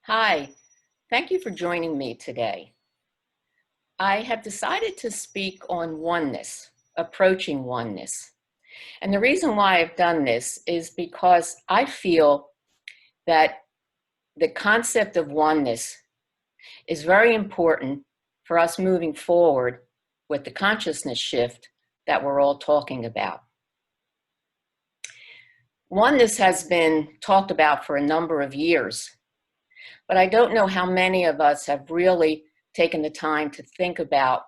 Hi, thank you for joining me today. I have decided to speak on oneness, approaching oneness. And the reason why I've done this is because I feel that the concept of oneness is very important for us moving forward with the consciousness shift that we're all talking about. Oneness has been talked about for a number of years, but I don't know how many of us have really taken the time to think about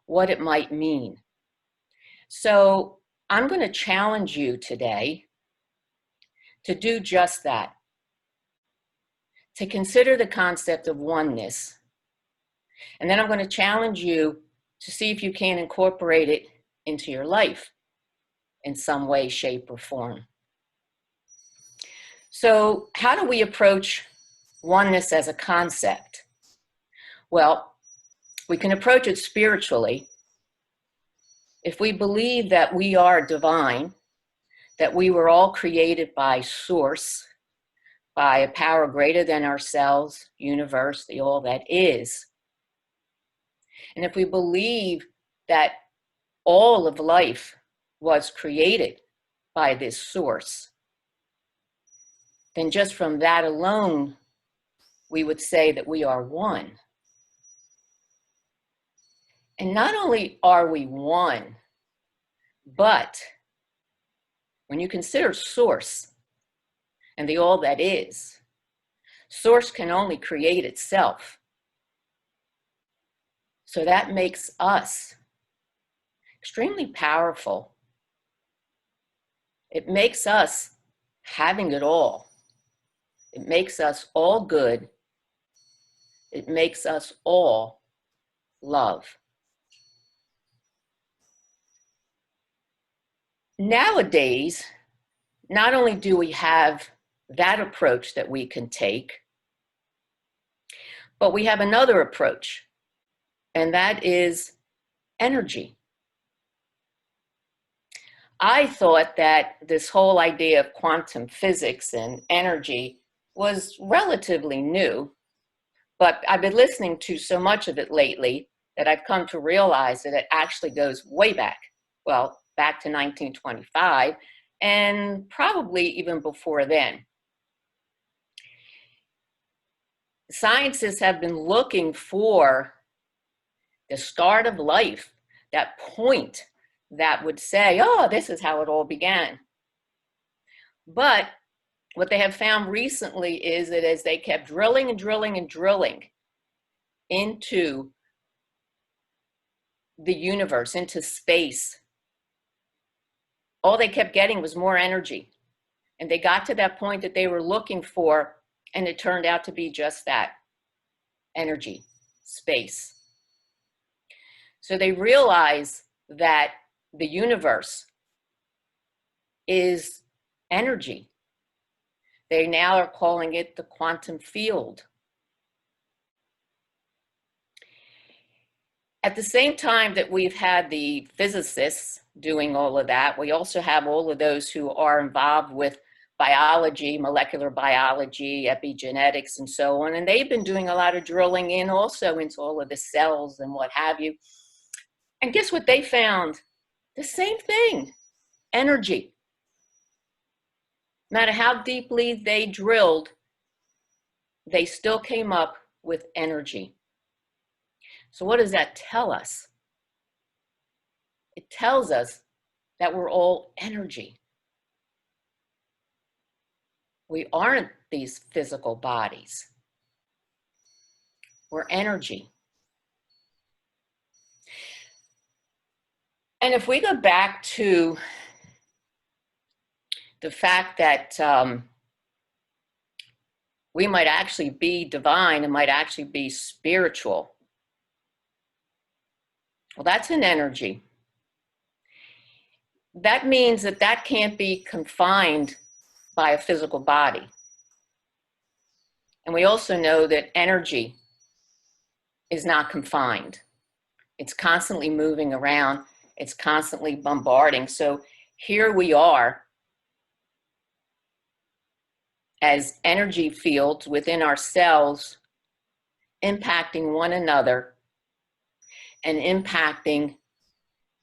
what it might mean. So I'm going to challenge you today to do just that, to consider the concept of oneness. And then I'm going to challenge you to see if you can incorporate it into your life in some way, shape, or form. So how do we approach oneness as a concept? Well, we can approach it spiritually. If we believe that we are divine, that we were all created by Source, by a power greater than ourselves, universe, the all that is. And if we believe that all of life was created by this Source, then just from that alone, we would say that we are one. And not only are we one, but when you consider Source and the all that is, Source can only create itself. So that makes us extremely powerful. It makes us having it all. It makes us all good. It makes us all love. Nowadays, not only do we have that approach that we can take, but we have another approach, and that is energy. I thought that this whole idea of quantum physics and energy was relatively new, but I've been listening to so much of it lately that I've come to realize that it actually goes way back. Well, back to 1925, and probably even before then. Scientists have been looking for the start of life, that point that would say, oh, this is how it all began. But what they have found recently is that as they kept drilling and drilling and drilling into the universe, into space, all they kept getting was more energy. And they got to that point that they were looking for, and it turned out to be just that, energy, space. So they realize that the universe is energy. They now are calling it the quantum field. At the same time that we've had the physicists doing all of that, we also have all of those who are involved with biology, molecular biology, epigenetics, and so on. And they've been doing a lot of drilling in also into all of the cells and what have you. And guess what they found? The same thing, energy. No matter how deeply they drilled, they still came up with energy. So what does that tell us? It tells us that we're all energy. We aren't these physical bodies. We're energy. And if we go back to the fact that we might actually be divine and might actually be spiritual, well, that's an energy. That means that that can't be confined by a physical body. And we also know that energy is not confined. It's constantly moving around. It's constantly bombarding. So here we are. as energy fields within ourselves impacting one another and impacting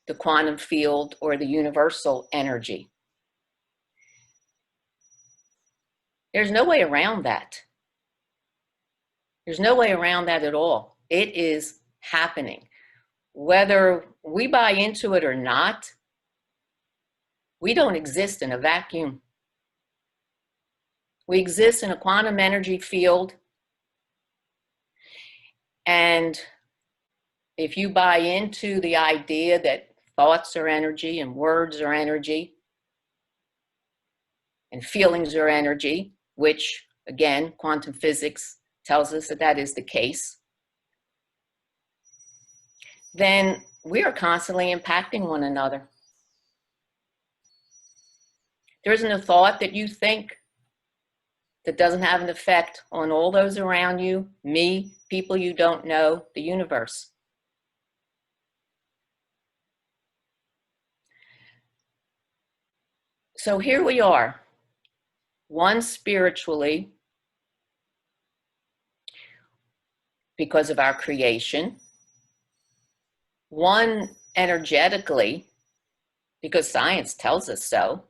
the quantum field or the universal energy. There's no way around that. There's no way around that at all. It is happening. Whether we buy into it or not, we don't exist in a vacuum. We exist in a quantum energy field. And if you buy into the idea that thoughts are energy and words are energy and feelings are energy, which again, quantum physics tells us that that is the case, then we are constantly impacting one another. There isn't a thought that you think that doesn't have an effect on all those around you, me, people you don't know, the universe. So here we are, one spiritually because of our creation, one energetically because science tells us so,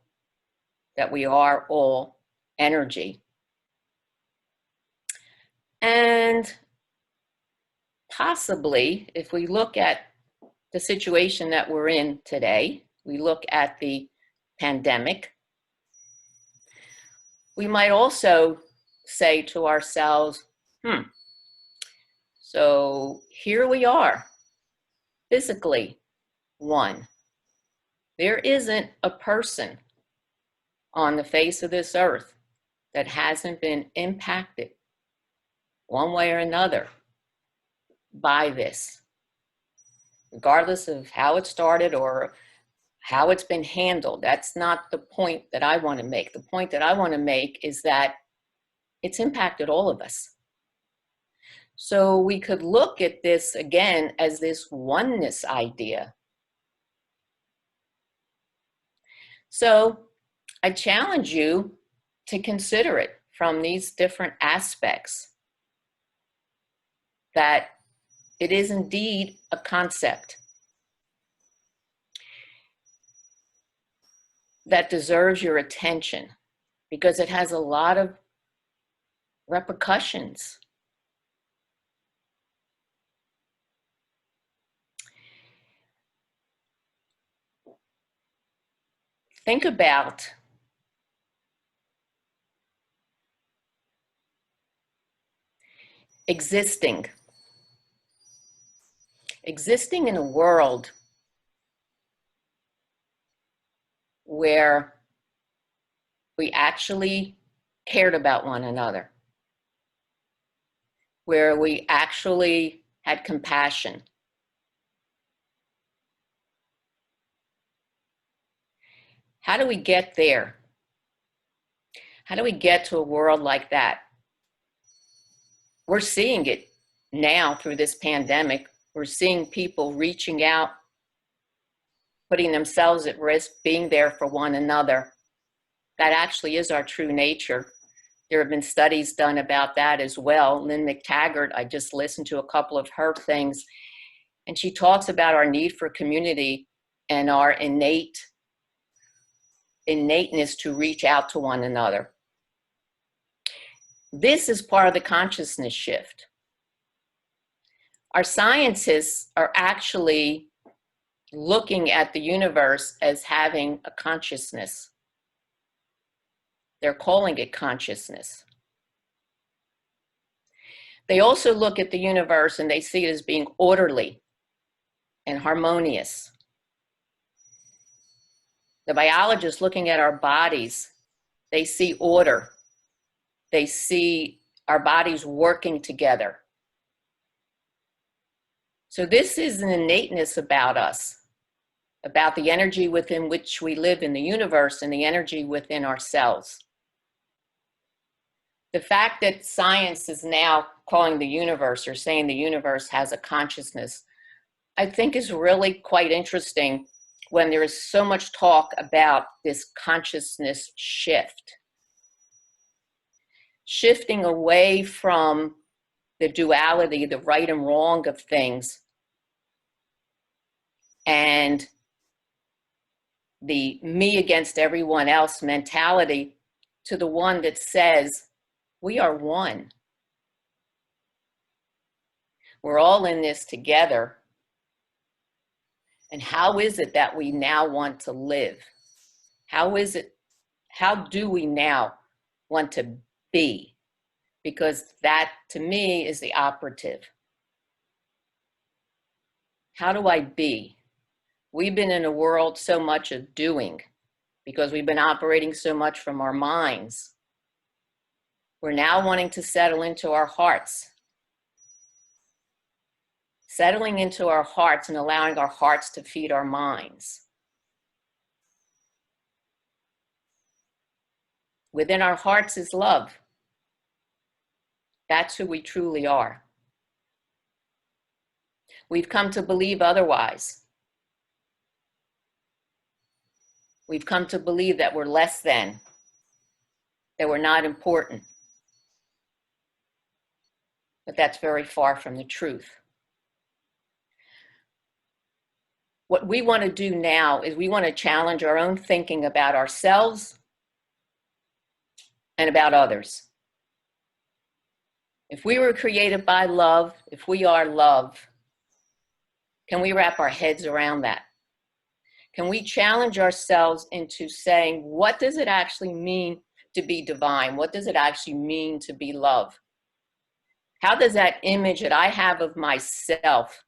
that we are all energy. And possibly, if we look at the situation that we're in today, we look at the pandemic, we might also say to ourselves, so here we are, physically one. There isn't a person on the face of this earth that hasn't been impacted one way or another by this, regardless of how it started or how it's been handled. That's not the point that I want to make. The point that I want to make is that it's impacted all of us. So we could look at this again as this oneness idea. So I challenge you to consider it from these different aspects, that it is indeed a concept that deserves your attention because it has a lot of repercussions. Think about existing in a world where we actually cared about one another, where we actually had compassion. How do we get there? How do we get to a world like that? We're seeing it now through this pandemic. We're seeing people reaching out, putting themselves at risk, being there for one another. That actually is our true nature. There have been studies done about that as well. Lynn McTaggart, I just listened to a couple of her things, and she talks about our need for community and our innateness to reach out to one another. This is part of the consciousness shift. Our scientists are actually looking at the universe as having a consciousness. They're calling it consciousness. They also look at the universe and they see it as being orderly and harmonious. The biologists looking at our bodies, they see order. They see our bodies working together. So this is an innateness about us, about the energy within which we live in the universe and the energy within ourselves. The fact that science is now calling the universe or saying the universe has a consciousness, I think is really quite interesting when there is so much talk about this consciousness shift. shifting away from the duality, the right and wrong of things, and the me against everyone else mentality, to the one that says, we are one. We're all in this together. And how is it that we now want to live? How do we now want to be? Because that, to me, is the operative. How do I be? We've been in a world so much of doing because we've been operating so much from our minds. We're now wanting to settle into our hearts. Settling into our hearts and allowing our hearts to feed our minds. Within our hearts is love. That's who we truly are. We've come to believe otherwise. We've come to believe that we're less than, that we're not important. But that's very far from the truth. What we want to do now is we want to challenge our own thinking about ourselves and about others. If we were created by love, if we are love, can we wrap our heads around that? Can we challenge ourselves into saying, what does it actually mean to be divine? What does it actually mean to be love? How does that image that I have of myself,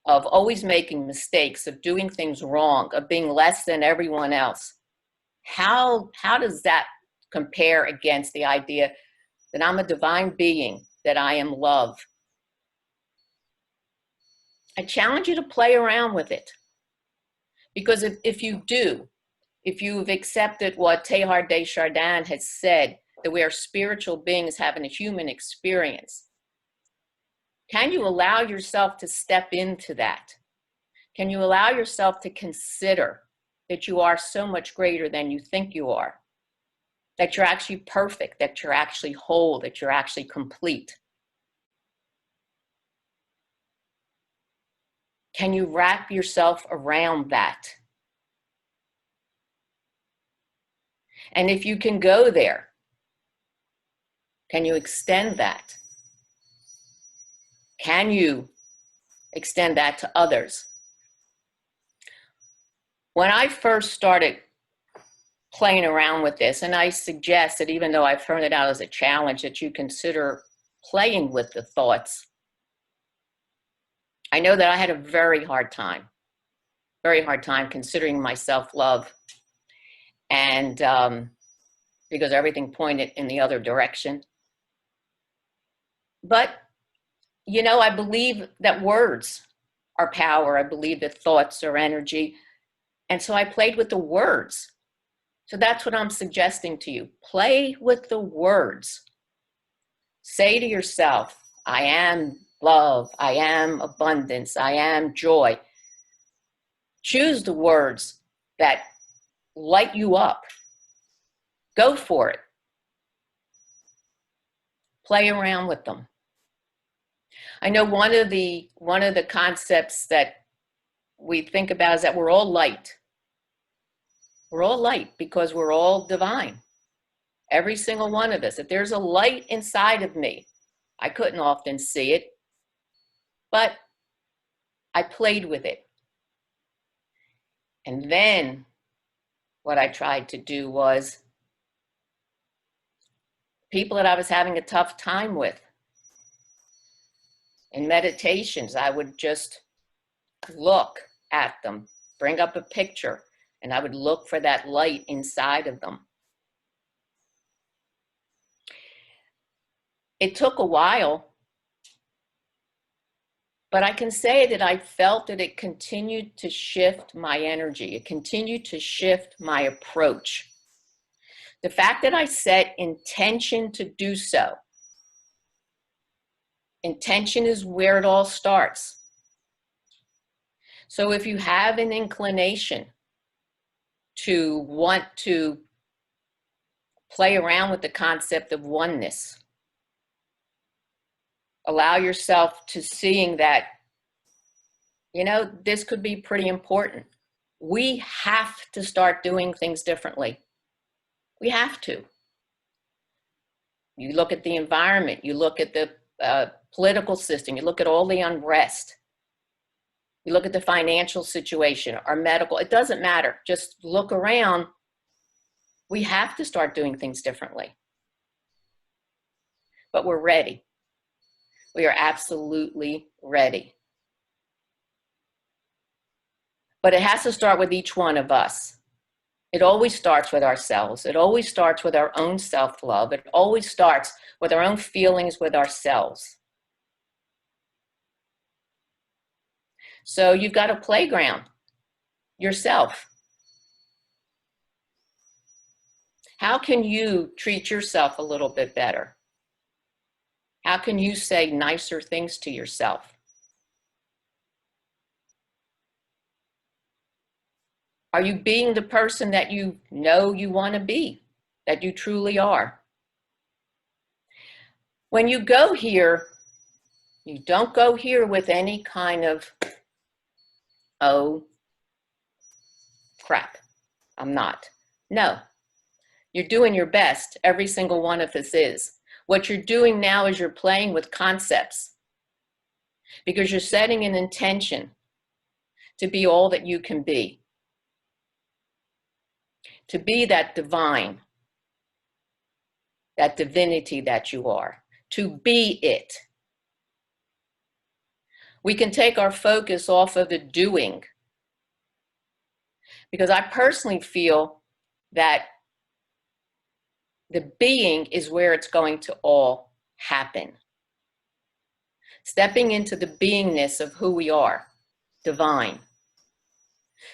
of always making mistakes, of doing things wrong, of being less than everyone else, how does that compare against the idea that I'm a divine being, that I am love? I challenge you to play around with it. Because if you do, if you've accepted what Teilhard de Chardin has said, that we are spiritual beings having a human experience, can you allow yourself to step into that? Can you allow yourself to consider that you are so much greater than you think you are? That you're actually perfect, that you're actually whole, that you're actually complete? Can you wrap yourself around that? And if you can go there, can you extend that? Can you extend that to others? When I first started playing around with this, and I suggest that even though I've thrown it out as a challenge, that you consider playing with the thoughts. I know that I had a very hard time considering myself love, and because everything pointed in the other direction. But, you know, I believe that words are power. I believe that thoughts are energy. And so I played with the words. So that's what I'm suggesting to you. Play with the words. Say to yourself, I am love, I am abundance, I am joy. Choose the words that light you up. Go for it. Play around with them. I know one of the concepts that we think about is that we're all light. We're all light because we're all divine. Every single one of us. If there's a light inside of me, I couldn't often see it, but I played with it. And then what I tried to do was people that I was having a tough time with. In meditations, I would just look at them, bring up a picture, and I would look for that light inside of them. It took a while, but I can say that I felt that it continued to shift my energy. It continued to shift my approach. The fact that I set intention to do so. Intention is where it all starts. So if you have an inclination to want to Play around with the concept of oneness. Allow yourself to seeing that, this could be pretty important. We have to start doing things differently. We have to. You look at the environment, you look at the political system, you look at all the unrest, you look at the financial situation, our medical, it doesn't matter. Just look around. We have to start doing things differently. But we're ready. We are absolutely ready. But it has to start with each one of us. It always starts with ourselves. It always starts with our own self-love. It always starts with our own feelings with ourselves. So you've got a playground, yourself. How can you treat yourself a little bit better? How can you say nicer things to yourself? Are you being the person that you know you want to be, that you truly are? When you go here, you don't go here with any kind of, oh, crap, I'm not. No, you're doing your best. Every single one of us is. What you're doing now is you're playing with concepts because you're setting an intention to be all that you can be. To be that divine, that divinity that you are, to be it. We can take our focus off of the doing, because I personally feel that the being is where it's going to all happen. Stepping into the beingness of who we are, divine.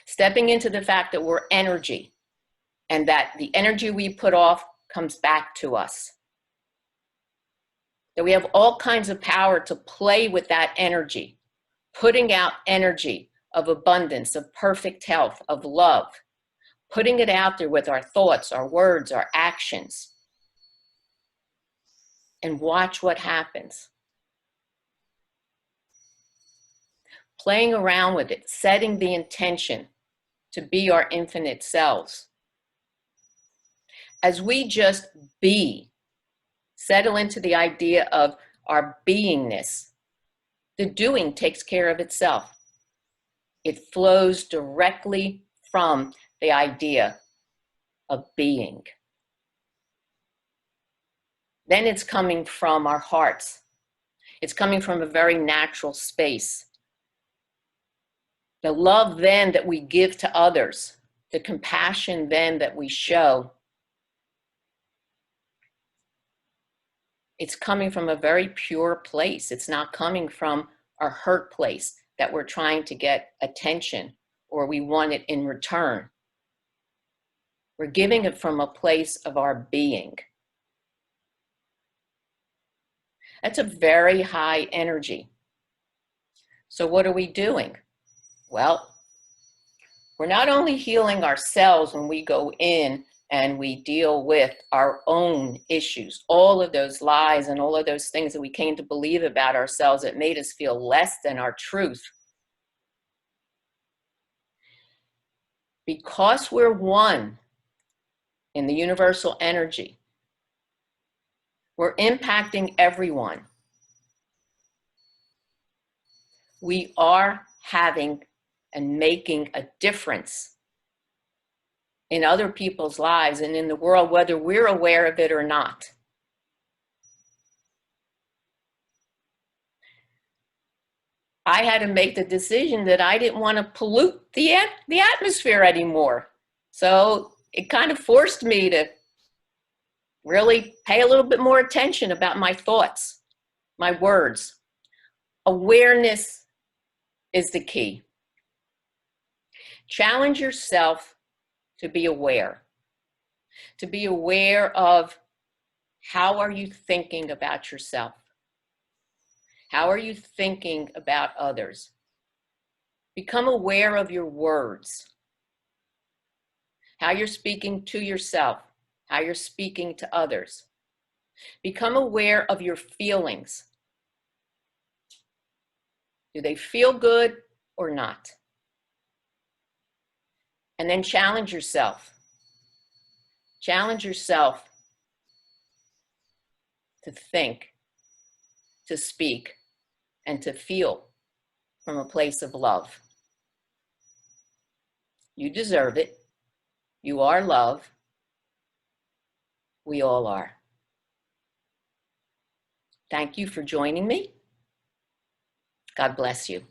Stepping into the fact that we're energy, and that the energy we put off comes back to us. That we have all kinds of power to play with that energy, putting out energy of abundance, of perfect health, of love, putting it out there with our thoughts, our words, our actions, and watch what happens. Playing around with it, setting the intention to be our infinite selves. As we just be, settle into the idea of our beingness, the doing takes care of itself. It flows directly from the idea of being. Then it's coming from our hearts. It's coming from a very natural space. The love then that we give to others, the compassion then that we show, it's coming from a very pure place. It's not coming from a hurt place that we're trying to get attention or we want it in return. We're giving it from a place of our being. That's a very high energy. So what are we doing? Well, we're not only healing ourselves when we go in and we deal with our own issues, all of those lies and all of those things that we came to believe about ourselves that made us feel less than our truth. Because we're one in the universal energy, we're impacting everyone. We are having and making a difference in other people's lives and in the world, whether we're aware of it or not. I had to make the decision that I didn't want to pollute the atmosphere anymore. So it kind of forced me to really pay a little bit more attention about my thoughts, my words. Awareness is the key. Challenge yourself to be aware of how are you thinking about yourself? How are you thinking about others? Become aware of your words, how you're speaking to yourself, how you're speaking to others. Become aware of your feelings. Do they feel good or not? And then challenge yourself. Challenge yourself to think, to speak, and to feel from a place of love. You deserve it. You are love. We all are. Thank you for joining me. God bless you.